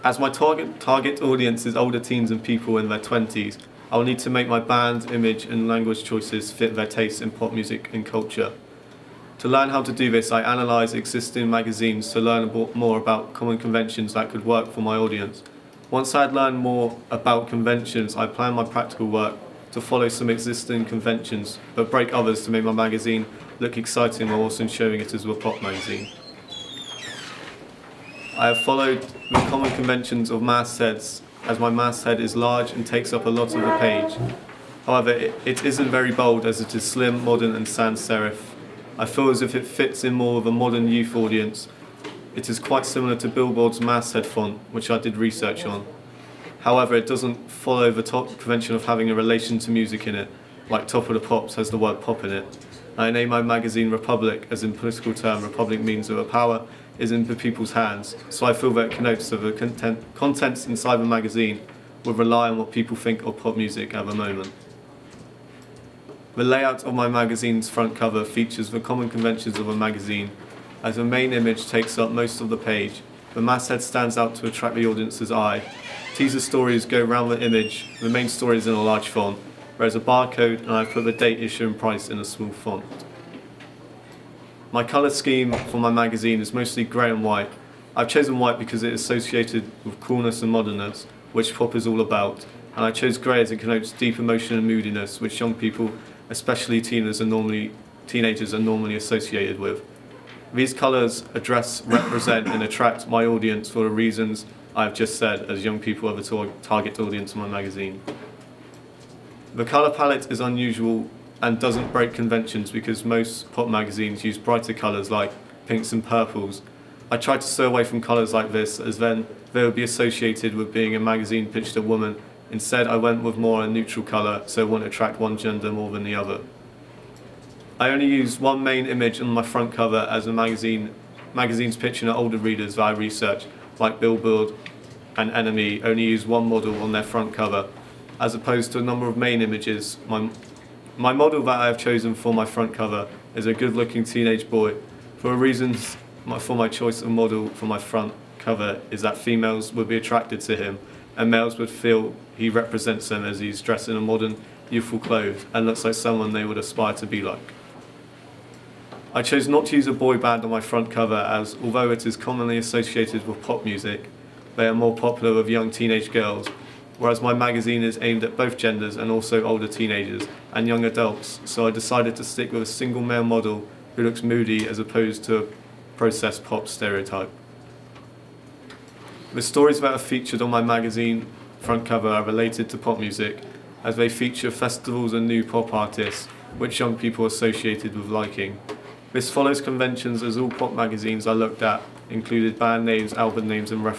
As my target audience is older teens and people in their 20s, I will need to make my band, image and language choices fit their tastes in pop music and culture. To learn how to do this, I analyse existing magazines to learn more about common conventions that could work for my audience. Once I had learned more about conventions, I planned my practical work to follow some existing conventions, but break others to make my magazine look exciting while also showing it as a pop magazine. I have followed the common conventions of mastheads, as my masthead is large and takes up a lot of the page. However, it isn't very bold as it is slim, modern and sans serif. I feel as if it fits in more of a modern youth audience. It is quite similar to Billboard's masthead font, which I did research on. However, it doesn't follow the top convention of having a relation to music in it, like Top of the Pops has the word pop in it. I name my magazine Republic, as in political term, Republic means that the power is in the people's hands, so I feel that it connotes that the contents inside the magazine will rely on what people think of pop music at the moment. The layout of my magazine's front cover features the common conventions of a magazine, as the main image takes up most of the page. The masthead stands out to attract the audience's eye. Teaser stories go around the image, the main story is in a large font, whereas a barcode and I put the date, issue and price in a small font. My colour scheme for my magazine is mostly grey and white. I've chosen white because it is associated with coolness and modernness, which pop is all about, and I chose grey as it connotes deep emotion and moodiness, which young people, especially teenagers, are normally associated with. These colours address, represent and attract my audience for the reasons I have just said, as young people are the target audience of my magazine. The colour palette is unusual and doesn't break conventions because most pop magazines use brighter colours like pinks and purples. I tried to stay away from colours like this, as then they would be associated with being a magazine pitched at women. Instead, I went with more a neutral colour so it wouldn't attract one gender more than the other. I only used one main image on my front cover as a magazine's pitching at older readers that I researched, like Billboard and Enemy, only use one model on their front cover, as opposed to a number of main images. My model that I have chosen for my front cover is a good-looking teenage boy. For reasons for my choice of model for my front cover is that females would be attracted to him and males would feel he represents them as he's dressed in a modern, youthful clothes and looks like someone they would aspire to be like. I chose not to use a boy band on my front cover as, although it is commonly associated with pop music, they are more popular with young teenage girls, whereas my magazine is aimed at both genders and also older teenagers and young adults, so I decided to stick with a single male model who looks moody as opposed to a processed pop stereotype. The stories that are featured on my magazine front cover are related to pop music, as they feature festivals and new pop artists, which young people are associated with liking. This follows conventions as all pop magazines I looked at included band names, album names and references.